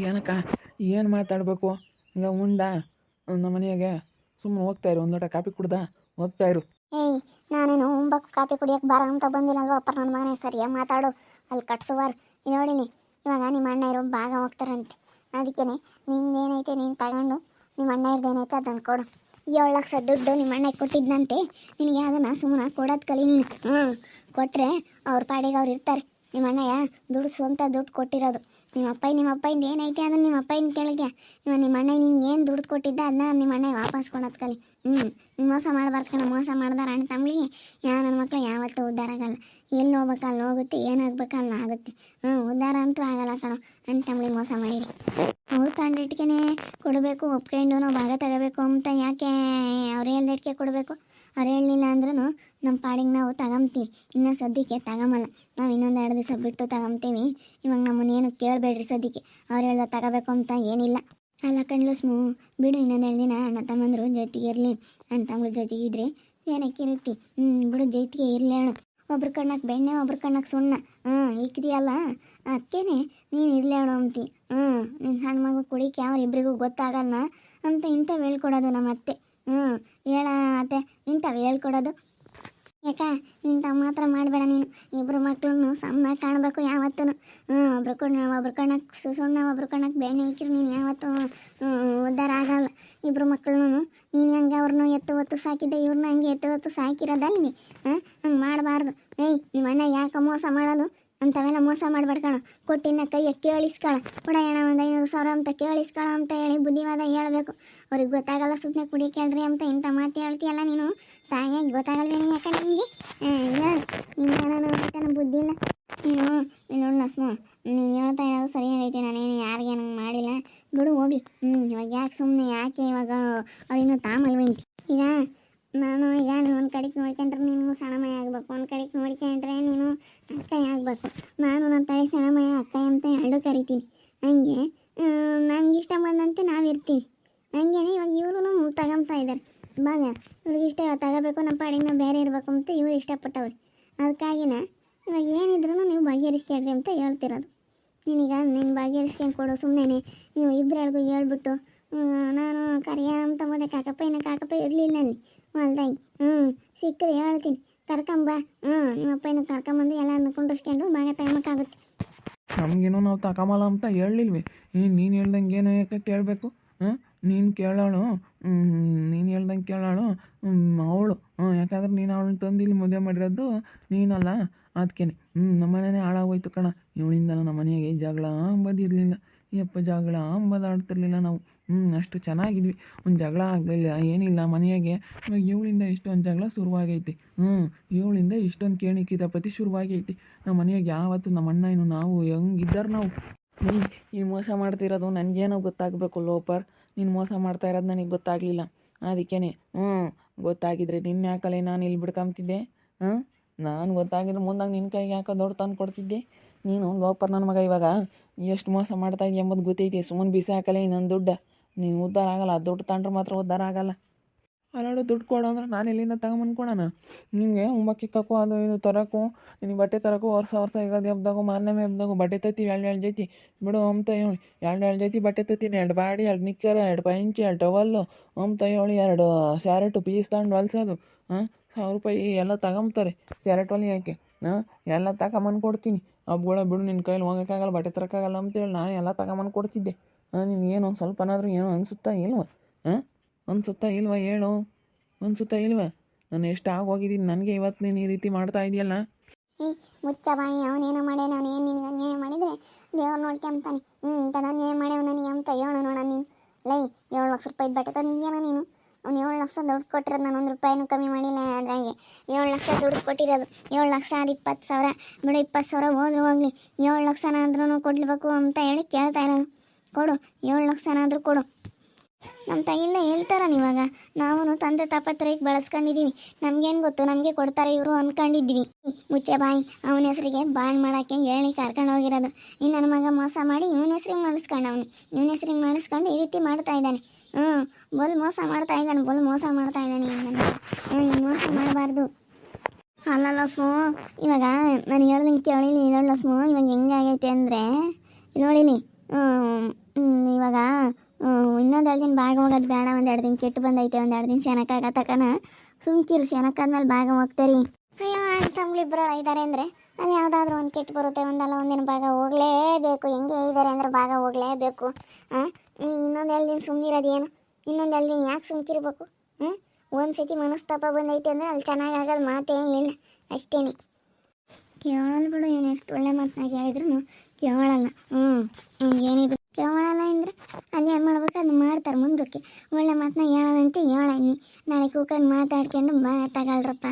ಏನಕ್ಕ ಏನು ಮಾತಾಡಬೇಕು? ಹಿಂಗೆ ಉಂಡ ನಮ್ಮ ಮನೆಯಾಗೆ ಸುಮ್ಮನೆ ಹೋಗ್ತಾಯಿರು, ಒಂದು ಲೋಟ ಕಾಫಿ ಕುಡ್ದ ಹೋಗ್ತಾಯಿರು. ಏಯ್, ನಾನೇನು ಉಂಬಕ್ಕೆ ಕಾಫಿ ಕುಡಿಯೋಕೆ ಬರ ಅಂತ ಬಂದಿಲ್ಲಲ್ವ ಅಪ್ಪ ನನ್ನ ಮಗನೇ. ಸರಿಯಾಗಿ ಮಾತಾಡು, ಅಲ್ಲಿ ಕಟ್ಸುವಾರು ನೋಡಿನಿ. ಇವಾಗ ನಿಮ್ಮ ಅಣ್ಣ ಇರೋ ಭಾಗ ಹೋಗ್ತಾರಂತೆ, ಅದಕ್ಕೇ ನಿಂದೇನೈತೆ ನೀನು ತಗೊಂಡು ನಿಮ್ಮ ಅಣ್ಣ ಇರ್ದೇನೈತೆ ಅದನ್ನು ಕೊಡು. 7 ಲಕ್ಷ ದುಡ್ಡು ನಿಮ್ಮ ಅಣ್ಣಗೆ ಕೊಟ್ಟಿದ್ದಂತೆ, ನಿನಗೆ ಅದನ್ನು ಸುಮ್ಮನೆ ಕೊಡೋದು ಕಲಿ ನೀನು. ಕೊಟ್ಟರೆ ಅವ್ರ ಪಾಡಿಗೆ ಅವ್ರು ಇರ್ತಾರೆ. ನಿಮ್ಮ ಅಣ್ಣಯ್ಯ ದುಡ್ಡು ಸ್ವಂತ ದುಡ್ಡು ಕೊಟ್ಟಿರೋದು. ನಿಮ್ಮ ಅಪ್ಪಯಿಂದ ಏನೈತೆ ಅದನ್ನು ನಿಮ್ಮ ಅಪ್ಪನ ಕೆಳಗೆ. ಇವಾಗ ನಿಮ್ಮ ಅಣ್ಣ ನಿಂಗೆ ಏನು ದುಡ್ಡು ಕೊಟ್ಟಿದ್ದ ಅದನ್ನ ನಿಮ್ಮ ಅಣ್ಣಗೆ ವಾಪಸ್ ಕೊಡೋದು ಕಲಿ. ನೀನು ಮೋಸ ಮಾಡಬಾರ್ದು ಕಣ. ಮೋಸ ಮಾಡ್ದಾರ ಅಣ್ಣ ತಮ್ಮಳಿಗೆ ನನ್ನ ಮಕ್ಕಳು ಯಾವತ್ತೂ ಉದ್ಧಾರ ಆಗಲ್ಲ. ಎಲ್ಲಿ ಹೋಗ್ಬೇಕು ಅಲ್ಲಿ ಹೋಗುತ್ತೆ, ಏನಾಗ್ಬೇಕು ಅಲ್ಲಿ ಆಗುತ್ತೆ. ಉದ್ಧಾರ ಅಂತೂ ಆಗಲ್ಲ ಕಣ ಅಣ್ಣ ತಮ್ಮಳಿಗೆ ಮೋಸ ಮಾಡಿರಿ. ಅವ್ರು ಕಂಡಿಟ್ಕೆ ಕೊಡಬೇಕು, ಒಪ್ಕೊಂಡು ನಾವು ಭಾಗ ತಗೋಬೇಕು ಅಂತ ಯಾಕೆ ಅವ್ರು ಹೇಳ್ದಿಟ್ಕೆ ಕೊಡಬೇಕು? ಅವ್ರು ಹೇಳಲಿಲ್ಲ ಅಂದ್ರೂ ನಮ್ಮ ಪಾಡಿಗೆ ನಾವು ತಗೊಂತೀವಿ. ಇನ್ನು ಸದ್ಯಕ್ಕೆ ತಗೊಂಬಲ್ಲ, ನಾವು ಇನ್ನೊಂದು 2 ದಿವಸ ಬಿಟ್ಟು ತಗೊಂತೀವಿ. ಇವಾಗ ನಮ್ಮನ್ನೇನು ಕೇಳಬೇಡ್ರಿ ಸದ್ಯಕ್ಕೆ. ಅವ್ರು ಹೇಳ್ದ ತಗೋಬೇಕು ಅಂತ ಏನಿಲ್ಲ. ಅಲ್ಲ ಕಣ್ಲು ಸ್ಮೂ, ಬಿಡು ಇನ್ನೊಂದು 2 ದಿನ ಅಣ್ಣ ತಮ್ಮಂದ್ರು ಜೊತೆಗೆ ಇರಲಿ. ಅಣ್ಣ ತಮ್ಮಗಳ ಜೊತೆಗಿದ್ರೆ ಏನಕ್ಕೆ ಇರುತ್ತೆ. ಬಿಡು ಜೊತೆಗೆ ಇರಲಿ ಅಣ್ಣ. ಒಬ್ರು ಕಣ್ಣಕ್ಕೆ ಬೆಣ್ಣೆ, ಒಬ್ರು ಕಣ್ಣಕ್ಕೆ ಸುಣ್ಣ. ಇಕ್ಕಿದೆಯಲ್ಲ ಅದಕ್ಕೇನೆ ನೀನು ಇರಲಿ ಅಣ್ಣ ಅಂತಿ. ನಿನ್ನ ಸಣ್ಣ ಮಗು ಕುಡಿಕೆ ಅವ್ರಿಬ್ರಿಗೂ ಗೊತ್ತಾಗಲ್ಲ ಅಂತ ಇಂಥವು ಹೇಳ್ಕೊಡೋದು ನಮ್ಮ ಅತ್ತೆ. ಹೇಳ ಅತ್ತೆ, ಇಂಥವು ಹೇಳ್ಕೊಡೋದು ಯಾಕ? ಇಂಥವು ಮಾತ್ರ ಮಾಡಬೇಡ ನೀನು. ಇಬ್ಬರು ಮಕ್ಳನ್ನು ಸಮ್ಮನಾಗಿ ಕಾಣಬೇಕು ಯಾವತ್ತೂ. ಒಬ್ರು ಕಣ್ಣಕ್ಕೆ ಸುಣ್ಣ, ಒಬ್ರು ಕಣ್ಣಕ್ಕೆ ಬೆಣ್ಣೆ ಇಕ್ಕಿರಿ ನೀನು ಯಾವತ್ತೂ ಉದ್ಧಾರ ಆಗಲ್ಲ. ಇಬ್ಬರು ಮಕ್ಕಳನ್ನು ನೀನು ಹೆಂಗೆ ಅವ್ರನ್ನೂ ಎತ್ತು ಹೊತ್ತು ಸಾಕಿದ್ದೆ, ಇವ್ರನ್ನ ಹಂಗೆ ಎತ್ತು ಹೊತ್ತು ಸಾಕಿರೋದಲ್ವಿ. ಹಂಗೆ ಮಾಡಬಾರ್ದು. ಏಯ್, ನಿಮ್ಮ ಅಣ್ಣ ಯಾಕೆ ಮೋಸ ಮಾಡೋದು? ಅಂಥವೆಲ್ಲ ಮೋಸ ಮಾಡಬೇಡ್ಕಣ. ಕೊಟ್ಟಿನ ಕೈಯ ಕೇಳಿಸ್ಕೊಳ, ಕೊಡೋಣ ಒಂದು 500,000 ಅಂತ ಕೇಳಿಸ್ಕೊಳ ಅಂತ ಹೇಳಿ ಬುದ್ಧಿವಾದ ಹೇಳ್ಬೇಕು. ಅವ್ರಿಗೆ ಗೊತ್ತಾಗಲ್ಲ, ಸುಮ್ಮನೆ ಕುಡಿ ಕೇಳ್ರಿ ಅಂತ ಇಂಥ ಮಾತು ಹೇಳ್ತೀಯಲ್ಲ ನೀನು. ತಾಯಿಯಾಗಿ ಗೊತ್ತಾಗಲ್ವೇನೆ ಯಾಕೆ ನಿಮಗೆ? ಹೇಳು, ನಿನ್ನ ಬುದ್ಧಿ ಇಲ್ಲ ನೀನು. ನೋಡಲ್ಲ ಸ್ಮೋ, ನೀನು ಹೇಳ್ತಾ ಇರೋದು ಸರಿಯಾಗೈತೆ. ನಾನೇನು ಯಾರಿಗೆ ನಂಗೆ ಮಾಡಿಲ್ಲ, ಬಿಡು ಹೋಗ್ಲಿ. ಇವಾಗ ಯಾಕೆ ಸುಮ್ಮನೆ ಯಾಕೆ ಇವಾಗ ಅವ್ರಿನ್ನೂ ತಾಮಲ್ವಂತಿ. ಈಗ ನೀನು ಒಂದು ಕಡೆಗೆ ನೋಡ್ಕೊಂಡ್ರೆ ನೀನು ಸಣ್ಣಮಯ ಆಗಬೇಕು, ಒಂದು ಕಡೆಗೆ ನೋಡ್ಕೊಂಡ್ರೆ ನೀನು ಅಕ್ಕಯ್ಯ ಆಗಬೇಕು. ನಾನು ನನ್ನ ತಲೆ ಸಣ್ಣಮಯ ಅಕ್ಕಯ್ಯ ಅಂತ 2 ಕರಿತೀನಿ. ಹಂಗೆ ನಮ್ಗೆ ಇಷ್ಟ ಬಂದಂತೆ ನಾವಿರ್ತೀವಿ. ಹಂಗೇನೆ ಇವಾಗ ಇವರು ತಗೊಂತಾ ಇದ್ದಾರೆ ಭಾಗ. ಇವ್ರಿಗೆ ಇಷ್ಟ ತಗೋಬೇಕು, ನಮ್ಮ ಪಾಡಿಗೆ ನಾವು ಬೇರೆ ಇರಬೇಕು ಅಂತ ಇವ್ರು ಇಷ್ಟಪಟ್ಟವ್ರಿ. ಅದಕ್ಕಾಗಿನ ಇವಾಗ ಏನಿದ್ರು ನೀವು ಬಗೆಹರಿಸ್ಕೊಳ್ರಿ ಅಂತ ಹೇಳ್ತಿರೋದು. ನೀನೀಗ ನಿನ್ನ ಬಗೆಹರಿಸ್ಕೊಂಡು ಕೊಡು. ಸುಮ್ಮನೆ ನೀವು ಇಬ್ಬರಿಗೂ ಹೇಳ್ಬಿಟ್ಟು ನಾನು ಕರಿಯ ಅಂತ ಮೊದಲೇ ಕಾಕಪ್ಪ ಇರಲಿಲ್ಲ ಅಲ್ಲಿ ಹೊಲ್ದಾಗಿ. ಸಿಕ್ಕರೆ ಹೇಳ್ತೀನಿ, ಕರ್ಕೊಂಬ. ನಿಮ್ಮಪ್ಪನ ಕರ್ಕೊಂಬಂದು ಎಲ್ಲರನ್ನ ಕುಂಡ್ರಿಸ್ಕೊಂಡು ಭಾಗ ತಗೊಂಬಕ್ಕಾಗುತ್ತೆ. ನಮಗೇನೋ ನಾವು ತಗೊಂಬಲ್ಲ ಅಂತ ಹೇಳಲಿಲ್ವಿ. ನೀನು ಹೇಳ್ದಂಗೆ ಏನೋ ಯಾಕೆ ಕೇಳಬೇಕು? ನೀನು ಕೇಳೋಳು, ನೀನು ಹೇಳ್ದಂಗೆ ಕೇಳೋಳು ಅವಳು. ಯಾಕಂದ್ರೆ ನೀನು ಅವಳನ್ನ ತಂದು ಇಲ್ಲಿ ಮದುವೆ ಮಾಡಿರೋದು ನೀನಲ್ಲ, ಅದಕ್ಕೇನೆ ನಮ್ಮನೇ ಹಾಳಾಗೋಯ್ತು ಕಣ. ಇವಳಿಂದ ನಮ್ಮ ಮನೆಯಾಗೆ ಜಗಳ ಅಂಬೋದಿರಲಿಲ್ಲ, ಯಪ್ಪ ಜಗಳ ಅಂಬೋದು ಆಡ್ತಿರ್ಲಿಲ್ಲ ನಾವು. ಅಷ್ಟು ಚೆನ್ನಾಗಿದ್ವಿ, ಒಂದು ಜಗಳ ಆಗಲಿಲ್ಲ, ಏನಿಲ್ಲ ಮನೆಯಾಗೆ. ಇವಾಗ ಇವಳಿಂದ ಇಷ್ಟೊಂದು ಜಗಳ ಶುರುವಾಗೈತಿ. ಇವಳಿಂದ ಇಷ್ಟೊಂದು ಕೇಣಿ ಕಿತಾಪತಿ ಶುರುವಾಗೈತಿ ನಮ್ಮ ಮನೆಯಾಗೆ. ಯಾವತ್ತು ನಮ್ಮ ಅಣ್ಣ ಏನು ನಾವು ಹೆಂಗಿದ್ದಾರೆ ನಾವು. ನೀನು ಮೋಸ ಮಾಡ್ತಿರೋದು ನನಗೇನೋ ಗೊತ್ತಾಗಬೇಕು ಲೋಪರ್. ನೀನು ಮೋಸ ಮಾಡ್ತಾ ಇರೋದು ನನಗೆ ಗೊತ್ತಾಗಲಿಲ್ಲ, ಅದಕ್ಕೇನೆ. ಗೊತ್ತಾಗಿದ್ರೆ ನಿನ್ನ ಯಾಕಲೆ ನಾನು ಇಲ್ಲಿ ಬಿಡ್ಕೊಂತಿದ್ದೆ? ನಾನು ಗೊತ್ತಾಗಿದ್ರೆ ಮುಂದಾಗ ನಿನ್ನ ಕೈಗೆ ಯಾಕೋ ದೊಡ್ಡ ತಂದು ಕೊಡ್ತಿದ್ದೆ. ನೀನು ಲೋಪರ್ ನನ್ನ ಮಗ. ಇವಾಗ ಎಷ್ಟು ಮೋಸ ಮಾಡ್ತಾಯಿದ್ದೆ ಎಂಬುದು ಗೊತ್ತೈತಿ. ಸುಮ್ಮನೆ ಬಿಸಿ ಹಾಕಲೇ ನನ್ನ ದುಡ್ಡು. ನೀನು ಉದ್ಧಾರ ಆಗಲ್ಲ, ದುಡ್ಡು ತಂಡ್ರೆ ಮಾತ್ರ ಉದ್ಧಾರ ಆಗಲ್ಲ. ಅಲ್ಲಾಡು ದುಡ್ಡು ಕೊಡು ಅಂದ್ರೆ ನಾನು ಎಲ್ಲಿಂದ ತಗೊಂಬಂದ್ಕೊಡೋಣ? ನಿನಗೆ ಉಂಬಕ್ಕಿಕ್ಕಕ್ಕೂ ಅದು ಇದು ತರೋಕ್ಕೂ, ನಿನಗೆ ಬಟ್ಟೆ ತರೋಕ್ಕೂ ವರ್ಷ ಯುಗಾದಿ ಹಬ್ಬದಾಗು ಮಾರನೇ ಹಬ್ಬದಾಗು ಬಟ್ಟೆ ತತ್ತೀವಿ 2 ಜೊತೆ. ಬಿಡು ಅಂತ ಹೇಳಿ 2 ಜೊತೆ ಬಟ್ಟೆ ತತ್ತೀನಿ. 2 ಬಾಡಿ, 2 ನಿಕ್ಕರ್, 2 ಪಂಚೆ, 2 ಟವಲ್ಲು ಅಂತ ಹೇಳಿ 2 ಸ್ಯಾರೆಟು ಪೀಸ್ ತಗೊಂಡು ಹೊಲ್ಸೋದು. 1,000 ರೂಪಾಯಿ ಎಲ್ಲ ತಗೊಂತಾರೆ ಸ್ಯಾರೆಟ್ ಹೊಲಿಯೋಕ್ಕೆ. ಎಲ್ಲ ತಗೊಂಬಂದು ಕೊಡ್ತೀನಿ. ಹಬ್ಬಗಳ ಬಿಡು, ನಿನ್ನ ಕೈಲಿ ಹೋಗೋಕ್ಕಾಗಲ್ಲ, ಬಟ್ಟೆ ತರೋಕ್ಕಾಗಲ್ಲ ಅಂತೇಳಿ ನಾನು ಎಲ್ಲ ತಗೊಂಬಂದು ಕೊಡ್ತಿದ್ದೆ. ನಿನಗೇನು ಒಂದು ಸ್ವಲ್ಪನಾದರೂ ಏನೋ ಅನಿಸುತ್ತಾ ಇಲ್ವ? ಅನಿಸುತ್ತಾ ಇಲ್ವ ಹೇಳು? ಅನಿಸುತ್ತಾ ಇಲ್ವ? ನಾನು ಎಷ್ಟು ಆಗೋಗಿದ್ದೀನಿ, ನನಗೆ ಇವತ್ತು ನೀನು ಈ ರೀತಿ ಮಾಡ್ತಾ ಇದೆಯಲ್ಲ. ಮುಚ್ಚ ಬಾಯಿ. ಅವನೇನೋ ಮಾಡ್ಯಾನ, ಅವನೇನು ನಿನಗೆ ಅನ್ಯಾಯ ಮಾಡಿದರೆ ದೇವ್ರು ನೋಡ್ಕೊಂತಾನೆ. ಇಂಥದ್ದು ಅನ್ಯಾಯ ಮಾಡ್ಯಾವ ನನಗೆ ಅಂತ ಹೇಳೋಣ ನೋಡ ನೀನು. ಲೈ, 7 ಲಕ್ಷ ರೂಪಾಯಿ ಬಟ್ಟೆ ತಂದಿದ್ದೀನ ನೀನು. ಅವ್ನು 7 ಲಕ್ಷ ದುಡ್ಡು ಕೊಟ್ಟಿರೋದು, ನಾನು 1 ರೂಪಾಯಿನೂ ಕಮ್ಮಿ ಮಾಡಿಲ್ಲ. ಅದ್ರಾಗೆ 7 ಲಕ್ಷ ದುಡ್ಡು ಕೊಟ್ಟಿರೋದು. 7 ಲಕ್ಷ ಅದು 20,000 ಬಿಡು. 20,000 ಹೋದ್ರೂ ಹೋಗಲಿ, 7 ಲಕ್ಷನಾದ್ರೂ ಕೊಡಬೇಕು ಅಂತ ಹೇಳಿ ಕೇಳ್ತಾ ಇರೋದು. ಕೊಡು, 7 ಲಕ್ಷನಾದರೂ ಕೊಡು. ನಮ್ಮ ತಗಿಲ್ಲ ಹೇಳ್ತಾರ ಇವಾಗ. ನಾವು ತಂದೆ ತಾಪತ್ರಕ್ಕೆ ಬಳಸ್ಕೊಂಡಿದ್ದೀವಿ. ನಮಗೇನು ಗೊತ್ತು, ನಮಗೆ ಕೊಡ್ತಾರೆ ಇವರು ಅಂದ್ಕೊಂಡಿದ್ವಿ. ಮುಚ್ಚೆ ಬಾಯಿ. ಅವನ ಹೆಸರಿಗೆ ಬಾಣ್ ಮಾಡೋಕ್ಕೆ ಹೇಳಿ ಕರ್ಕೊಂಡು ಹೋಗಿರೋದು. ಇನ್ನು ನನ್ನ ಮಗ ಮೋಸ ಮಾಡಿ ಇವನ ಹೆಸ್ರಿಗೆ ಮಾಡಿಸ್ಕೊಂಡು ಇವನ ಹೆಸ್ರಿಗೆ ಮಾಡಿಸ್ಕೊಂಡು ಈ ರೀತಿ ಮಾಡ್ತಾ ಇದ್ದಾನೆ. ಬಲ್ ಮೋಸ ಮಾಡ್ತಾ ಇದ್ದಾನೆ, ಮೋಸ ಮಾಡ್ತಾ ಇದ್ದಾನೆ. ಮೋಸ ಮಾಡಬಾರ್ದು. ಅಲ್ಲಲ್ಲ ಸ್ಮೋ, ಇವಾಗ ನಾನು ಹೇಳ್ದಂಗೆ ಕೇಳಿನಿ. ನೋಡಲ್ಲ ಸ್ಮೋ, ಇವಾಗ ಹೆಂಗಾಗೈತೆ ಅಂದರೆ ನೋಡಿನಿ. ಇನ್ನೊಂದು 2 ದಿನ ಭಾಗ ಹೋಗೋದು ಬೇಡ, ಒಂದು 2 ದಿನ ಕೆಟ್ಟು ಬಂದೈತೆ, ಒಂದು 2 ದಿನ ಶನಕ್ಕಾಗ ತಕನ ಸುಮ್ಕಿರು, ಶನಕ್ಕಾದ್ಮೇಲೆ ಭಾಗ ಹೋಗ್ತಾರಿ. ಅಯ್ಯೋ ಅಣ್ಣ ತಮ್ಮಗಳಿಬ್ಬರು ಇದ್ದಾರೆ ಅಂದರೆ ಅಲ್ಲಿ ಯಾವುದಾದ್ರೂ ಒಂದು ಕೆಟ್ಟು ಬರುತ್ತೆ, ಒಂದಲ್ಲ ಒಂದಿನ ಭಾಗ ಹೋಗಲೇಬೇಕು. ಹೆಂಗೆ ಇದ್ದಾರೆ ಅಂದ್ರೆ ಭಾಗ ಹೋಗಲೇಬೇಕು. ಇನ್ನೊಂದು 2 ದಿನ ಸುಮ್ಮನಿರೋದು ಏನು, ಇನ್ನೊಂದು 2 ದಿನ ಯಾಕೆ ಸುಮ್ಕಿರ್ಬೇಕು? ಒಂದು ಸತಿ ಮನಸ್ತಾಪ ಬಂದೈತೆ ಅಂದರೆ ಅಲ್ಲಿ ಚೆನ್ನಾಗಿ ಆಗೋದು ಮಾತೇನಿಲ್ಲ, ಅಷ್ಟೇನೆ. ಕೇಳಲ್ಲ ಬಿಡು, ಇವನು ಎಷ್ಟು ಒಳ್ಳೆ ಮಾತನ್ನ ಹೇಳಿದ್ರು ಕೇಳಲ್ಲ. ಏನಿದ್ರು ಕೇಳಲ್ಲ ಅಂದರೆ ಅದೇನು ಮಾಡ್ಬೇಕು ಅದನ್ನ ಮಾಡ್ತಾರೆ ಮುಂದಕ್ಕೆ. ಒಳ್ಳೆ ಮಾತನ್ನ ಹೇಳೋದಂತೆ ಹೇಳೀನಿ, ನಾಳೆ ಕೂಕೊಂಡು ಮಾತಾಡ್ಕೊಂಡು ತಗೊಳ್ರಪ್ಪ,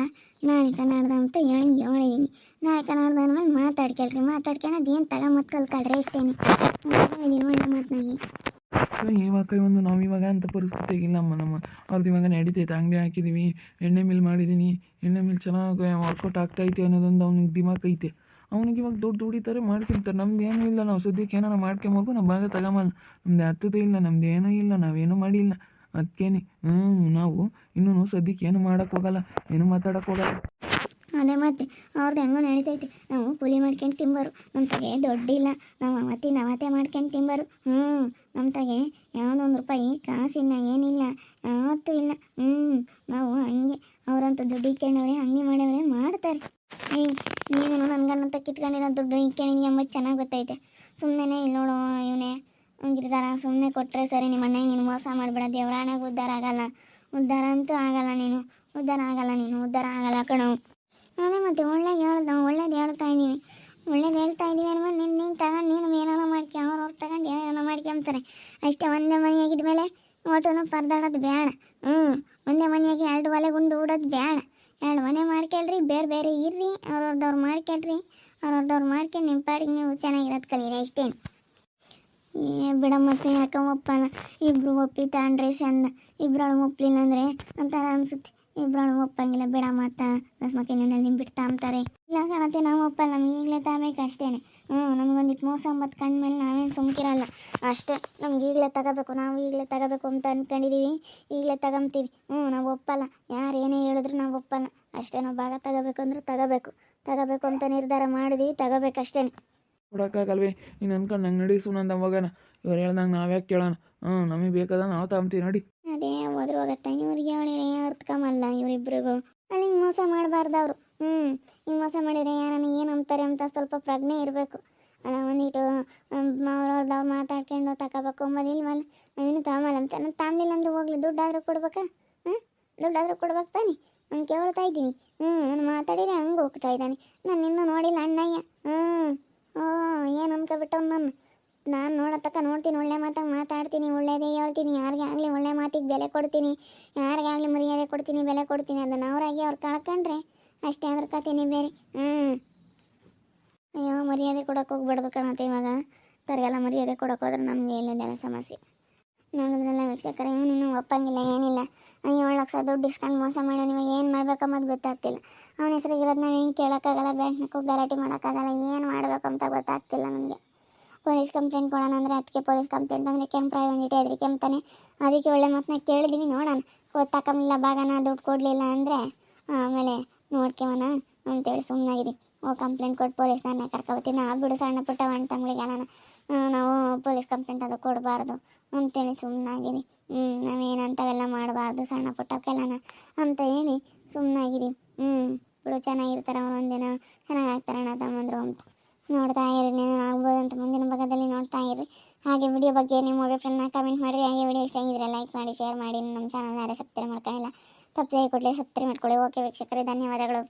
ನಾಳೆ ಕನ್ನಡ್ದ ಅಂತ ಹೇಳಿದ್ದೀನಿ. ನಾಳೆ ಕನ್ನಡ್ದ ಅಂದಮೇಲೆ ಮಾತಾಡ್ಕೊಂಡು ಅದೇನು ತಗೊಂಬತ್ತು ಕಲ್ಕೊಳ್ರಿ ಅಷ್ಟೇನೆ. ಹೇಳಿದ್ದೀನಿ ಒಳ್ಳೆ ಮಾತನಾಗಿ. ಇವಾಗ ಒಂದು ನಾವು ಇವಾಗ ಅಂಥ ಪರಿಸ್ಥಿತಿಗಿಲ್ಲಮ್ಮ. ಅವ್ರದ್ದು ಇವಾಗ ನಡೀತೈತೆ, ಅಂಗಡಿ ಹಾಕಿದ್ದೀವಿ, ಎಣ್ಣೆ ಮಿಲ್ ಮಾಡಿದ್ದೀನಿ, ಎಣ್ಣೆ ಮಿಲ್ ಚೆನ್ನಾಗಿ ವರ್ಕೌಟ್ ಆಗ್ತೈತೆ ಅನ್ನೋದೊಂದು ಅವ್ನಿಗೆ ದಿಮಾಕ್ ಐತೆ. ಅವ್ನಿಗೆ ಇವಾಗ ದುಡ್ಡು ದುಡಿತಾರೆ, ಮಾಡ್ಕೊಂತಾರೆ. ನಮ್ದು ಏನೂ ಇಲ್ಲ, ನಾವು ಸದ್ಯಕ್ಕೆ ಏನಾರ ಮಾಡ್ಕೊಂಬರ್ಬೇಕು, ನಾವು ಭಾಗ ತಗೊಂಬಲ್ಲ. ನಮ್ದು ಹತ್ತದೇ ಇಲ್ಲ, ನಮ್ದು ಏನೂ ಇಲ್ಲ, ನಾವೇನೂ ಮಾಡಿಲ್ಲ. ಅದಕ್ಕೇನೆ ನಾವು ಇನ್ನೂ ಸದ್ಯಕ್ಕೆ ಏನು ಮಾಡೋಕ್ಕೆ ಹೋಗಲ್ಲ, ಏನು ಮಾತಾಡೋಕ್ಕೆ ಹೋಗಲ್ಲ. ಅದೇ ಮತ್ತೆ ಅವ್ರದ್ದು ಹೆಂಗೋ ನಡೀತೈತೆ. ನಾವು ಕೂಲಿ ಮಾಡ್ಕೊಂಡು ತಿಂಬರು, ನಮ್ಮ ತಗೆ ದುಡ್ಡಿಲ್ಲ, ನಾವು ಅವತ್ತೆ ಮಾಡ್ಕೊಂಡು ತಿಂಬರು. ನಮ್ಮ ತಗೆ ಯಾವುದೊಂದು ರೂಪಾಯಿ ಕಾಸಿಲ್ಲ, ಏನಿಲ್ಲ, ಯಾವತ್ತೂ ಇಲ್ಲ. ನಾವು ಹಂಗೆ ಅವರಂತೂ ದುಡ್ಡು ಇಕ್ಕೊಂಡವ್ರೆ, ಹಂಗೆ ಮಾಡವ್ರೆ ಮಾಡ್ತಾರೆ. ನೀನು ನನ್ನ ಗಂಡಂತ ಕಿತ್ಕೊಂಡಿರೋ ದುಡ್ಡು ಇಕ್ಕೊಂಡಿನಿ ಎಂಬತ್ತು ಚೆನ್ನಾಗಿ ಗೊತ್ತೈತೆ. ಸುಮ್ಮನೆ ಇಲ್ಲಿ ನೋಡು ಇವನೇ ಹಂಗಿರ್ತಾರ, ಸುಮ್ಮನೆ ಕೊಟ್ಟರೆ ಸರಿ. ನಿಮ್ಮ ಮನೆಗೆ ನೀನು ಮೋಸ ಮಾಡಿಬಿಡ, ದೇವ್ರಾಣೆಗೆ ಉದ್ಧಾರ ಆಗಲ್ಲ, ಉದ್ಧಾರ ಅಂತೂ ಆಗಲ್ಲ, ನೀನು ಉದ್ಧಾರ ಆಗಲ್ಲ ಕಣೋ. ಅದೇ ಮತ್ತೆ ಒಳ್ಳೇದು ಹೇಳ್ತಾ ಇದ್ದೀವಿ ಅಂದ್ಮೇಲೆ ನೀನು ತಗೊಂಡು ನೀನು ಏನಾರ ಮಾಡ್ಕೊ, ಅವ್ರವ್ರು ತಗೊಂಡು ಏನಾರ ಮಾಡ್ಕೊಂತಾರೆ ಅಷ್ಟೇ. ಒಂದೇ ಮನೆಯಾಗಿದ್ಮೇಲೆ ಒಟ್ಟು ಪರದಾಡೋದು ಬೇಡ. ಒಂದೇ ಮನೆಯಾಗಿ 2 ಒಲೆ ಗುಂಡು ಹೂಡೋದು ಬೇಡ. 2 ಮನೆ ಮಾಡ್ಕೊಳ್ರಿ, ಬೇರೆ ಬೇರೆ ಇರ್ರಿ, ಅವ್ರವ್ರದವ್ರು ಮಾಡ್ಕೊಂಡು ನಿಮ್ಮ ಪಾಡಿಗೆ ನೀವು ಚೆನ್ನಾಗಿರೋದು ಕಲೀರಿ ಅಷ್ಟೇ. ಬಿಡ ಮತ್ತೆ ಯಾಕೆ ಒಪ್ಪಲ್ಲ, ಇಬ್ಬರು ಒಪ್ಪಿ ತಗೊಂಡ್ರೆ ಚಂದ, ಇಬ್ಬರೊಳಗೆ ಒಪ್ಪಲಿಲ್ಲ ಅಂದರೆ ಒಂಥರ ಅನಿಸುತ್ತೆ. ಇಬ್ಬರೊಳಗೆ ಒಪ್ಪಂಗಿಲ್ಲ, ಬಿಡ ಮಾತಾ ದಸ್ಮಕ್ಕೆ ನಿಮ್ಮ ಬಿಟ್ಟು ತಾಂಬ್ತಾರೆ. ಇಲ್ಲ ಕಾಣತ್ತೆ, ನಾವು ಒಪ್ಪಲ್ಲ, ನಮ್ಗೆ ಈಗಲೇ ತಾಬೇಕು ಅಷ್ಟೇ. ನಮಗೊಂದಿಟ್ಟು ಮೋಸ ಅಂಬತ್ತು ಕಂಡ್ಮೇಲೆ ನಾವೇನು ಸುಮ್ಕಿರಲ್ಲ ಅಷ್ಟೇ. ನಮ್ಗೆ ಈಗಲೇ ತಗೋಬೇಕು, ನಾವು ಈಗಲೇ ತಗೋಬೇಕು ಅಂತ ಅಂದ್ಕೊಂಡಿದ್ದೀವಿ, ಈಗಲೇ ತಗೊಂತೀವಿ. ನಾವು ಒಪ್ಪಲ್ಲ, ಯಾರು ಏನೇ ಹೇಳಿದ್ರು ನಾವು ಒಪ್ಪಲ್ಲ ಅಷ್ಟೇ. ನಾವು ಭಾಗ ತಗೋಬೇಕು ಅಂದ್ರೆ ತಗೋಬೇಕು ಅಂತ ನಿರ್ಧಾರ ಮಾಡಿದ್ದೀವಿ, ತಗೋಬೇಕಷ್ಟೇ. ಕೊಡೋಕ್ಕಾಗಲ್ವೇ, ನೀನು ಅನ್ಕೊಂಡು ನಂಗೆ ನಡಿ ಸುನಂದ ಹೋಗೋಣ. ಇವ್ರು ಹೇಳ್ದಂಗೆ ನಾವ್ಯಾಕೆ ಕೇಳೋಣ? ನಮಗೆ ಬೇಕಾದ ನಾವು ತಗೊಂತೀವಿ ನೋಡಿ. ಅದೇ ಹೋದ್ರೆ ಹೋಗತ್ತೆ, ಇವ್ರಿಗೆ ಹೇಳಿದ್ರೆ ಅರ್ಥಕಮಲ್ಲ ಇವರಿಬ್ರಿಗೂ. ಅಲ್ಲಿ ಹಿಂಗೆ ಮೋಸ ಮಾಡಬಾರ್ದು ಅವರು. ಹಿಂಗೆ ಮೋಸ ಮಾಡಿದರೆ ಯಾರನ್ನ ಏನು ಅಂತಾರೆ ಅಂತ ಸ್ವಲ್ಪ ಪ್ರಜ್ಞೆ ಇರಬೇಕು. ಅಲ್ಲ ಒಂದಿಟ್ಟು ಅವ್ರವ್ರದ್ದು ಮಾತಾಡ್ಕೊಂಡು ತಗೋಬೇಕು ಅಂಬೋದಿಲ್ವಲ್ಲ. ನಾವಿನ್ನು ತಗೊಂಬಲ್ಲ ಅಂತ, ನಾನು ತಾಂಬಲಿಲ್ಲ ಅಂದ್ರೆ ಹೋಗ್ಲಿ, ದುಡ್ಡಾದರೂ ಕೊಡ್ಬೇಕಾ? ದುಡ್ಡಾದರೂ ಕೊಡ್ಬೇಕು ತಾನೆ. ನಾನು ಕೇಳ್ತಾ ಇದ್ದೀನಿ. ನಾನು ಮಾತಾಡಿದ್ರೆ ಹಂಗೆ ಹೋಗ್ತಾ ಇದ್ದಾನೆ. ನಾನು ಇನ್ನೂ ನೋಡಿಲ್ಲ ಅಣ್ಣಯ್ಯ. ಏನು ಅನ್ಕೊಬಿಟ್ಟವ್ ನಾನು ನೋಡತಕ್ಕ ನೋಡ್ತೀನಿ, ಒಳ್ಳೆ ಮಾತಾಗ ಮಾತಾಡ್ತೀನಿ, ಒಳ್ಳೇದೇ ಹೇಳ್ತೀನಿ, ಯಾರಿಗೆ ಆಗಲಿ ಒಳ್ಳೆ ಮಾತಿಗೆ ಬೆಲೆ ಕೊಡ್ತೀನಿ, ಯಾರಿಗಾಗಲಿ ಮರ್ಯಾದೆ ಕೊಡ್ತೀನಿ, ಬೆಲೆ ಕೊಡ್ತೀನಿ. ಅದನ್ನು ಅವರಾಗಿ ಅವ್ರು ಕಳ್ಕೊಂಡ್ರೆ ಅಷ್ಟೇ, ಅದ್ರ ಕಥೆನೇ ಬೇರೆ. ಅಯ್ಯೋ ಮರ್ಯಾದೆ ಕೊಡೋಕೆ ಹೋಗ್ಬಾರ್ದು ಕಣತ್ತೆ. ಇವಾಗ ತರಗೆಲ್ಲ ಮರ್ಯಾದೆ ಕೊಡೋಕೆ ಹೋದ್ರೆ ನಮಗೆ ಇಲ್ಲದೆಲ್ಲ ಸಮಸ್ಯೆ. ನೋಡಿದ್ರಲ್ಲ ವೀಕ್ಷಕರೇ, ನೀನು ಒಪ್ಪಂಗಿಲ್ಲ, ಏನಿಲ್ಲ. 7 ಲಕ್ಷ ದುಡ್ಡು ಇಸ್ಕೊಂಡು ಮೋಸ ಮಾಡೋ, ನಿಮಗೆ ಏನು ಮಾಡ್ಬೇಕಂಬದು ಗೊತ್ತಾಗ್ತಿಲ್ಲ. ಅವನ ಹೆಸರಿಗಿರೋದು ನಾವು ಹೆಂಗೆ ಕೇಳೋಕ್ಕಾಗಲ್ಲ, ಬ್ಯಾಂಕ್ನಾಗ ಹೋಗಿ ಗಲಾಟೆ ಮಾಡೋಕ್ಕಾಗಲ್ಲ, ಏನು ಮಾಡಬೇಕು ಅಂತ ಗೊತ್ತಾಗ್ತಿಲ್ಲ ನನಗೆ. ಪೊಲೀಸ್ ಕಂಪ್ಲೇಂಟ್ ಕೊಡೋಣ ಅಂದರೆ ಅದಕ್ಕೆ ಪೊಲೀಸ್ ಕಂಪ್ಲೇಂಟ್ ಅಂದರೆ ಕೆಂಪ್ರಾಯ ಒಂದಿಟ್ಟು ಎದ್ರಿ ಕೆಮ್ತಾನೆ. ಅದಕ್ಕೆ ಒಳ್ಳೆ ಮಾತನ್ನ ಕೇಳಿದ್ದೀವಿ, ನೋಡೋಣ. ತಗೊಂಬಿಲ್ಲ ಭಾಗನ ದುಡ್ಡು ಕೊಡಲಿಲ್ಲ ಅಂದರೆ ಆಮೇಲೆ ನೋಡ್ಕೊವನ ಅಂತೇಳಿ ಸುಮ್ಮನಾಗಿದ್ದೀವಿ. ಕಂಪ್ಲೇಂಟ್ ಕೊಟ್ಟು ಪೊಲೀಸ್ನನ್ನೇ ಕರ್ಕೊಬತ್ತೀನಿ. ನಾವು ಬಿಡು ಸಣ್ಣ ಪುಟ್ಟ ಅಣ್ಣ ತಮ್ಮಗಳಿಗೆಲ್ಲ ನಾವು ಪೊಲೀಸ್ ಕಂಪ್ಲೇಂಟ್ ಅದು ಕೊಡಬಾರ್ದು ಅಂತೇಳಿ ಸುಮ್ಮನಾಗಿದ್ದೀವಿ. ನಾವೇನಂತವೆಲ್ಲ ಮಾಡಬಾರ್ದು ಸಣ್ಣ ಪುಟ್ಟಕ್ಕೆಲ್ಲನ ಅಂತ ಹೇಳಿ ಸುಮ್ಮನಾಗಿದ್ದೀವಿ. ಬಿಡು ಚೆನ್ನಾಗಿರ್ತಾರೆ ಅವ್ರು, ಒಂದಿನ ಚೆನ್ನಾಗಾಗ್ತಾರೆ ಅಣ್ಣ ತಮ್ಮಂದರು ಅಂತ. ನೋಡ್ತಾ ಇರಿ, ನೀನು ಆಗ್ಬೋದು ಅಂತ ಮುಂದಿನ ಭಾಗದಲ್ಲಿ ನೋಡ್ತಾ ಇರಿ. ಹಾಗೆ ವಿಡಿಯೋ ಬಗ್ಗೆ ನಿಮ್ಮ ಅಭಿಪ್ರಾಯನ ಕಮೆಂಟ್ ಮಾಡಿರಿ. ಹಾಗೆ ವಿಡಿಯೋ ಇಷ್ಟ ಆಗಿದ್ರೆ ಲೈಕ್ ಮಾಡಿ, ಶೇರ್ ಮಾಡಿ. ನಮ್ಮ ಚಾನಲ್ನ ಯಾರೇ ಸಬ್ಸ್ಕ್ರೈಬ್ ಮಾಡ್ಕೊಳ್ಳಿಲ್ಲ, ಸಬ್ಸ್ಕ್ರೈಬ್ ಕೊಡಲಿ, ಸಬ್ಸ್ಕ್ರೈಬ್ ಮಾಡ್ಕೊಳ್ಳಿ. ಓಕೆ ವೀಕ್ಷಕರೇ, ಧನ್ಯವಾದಗಳು.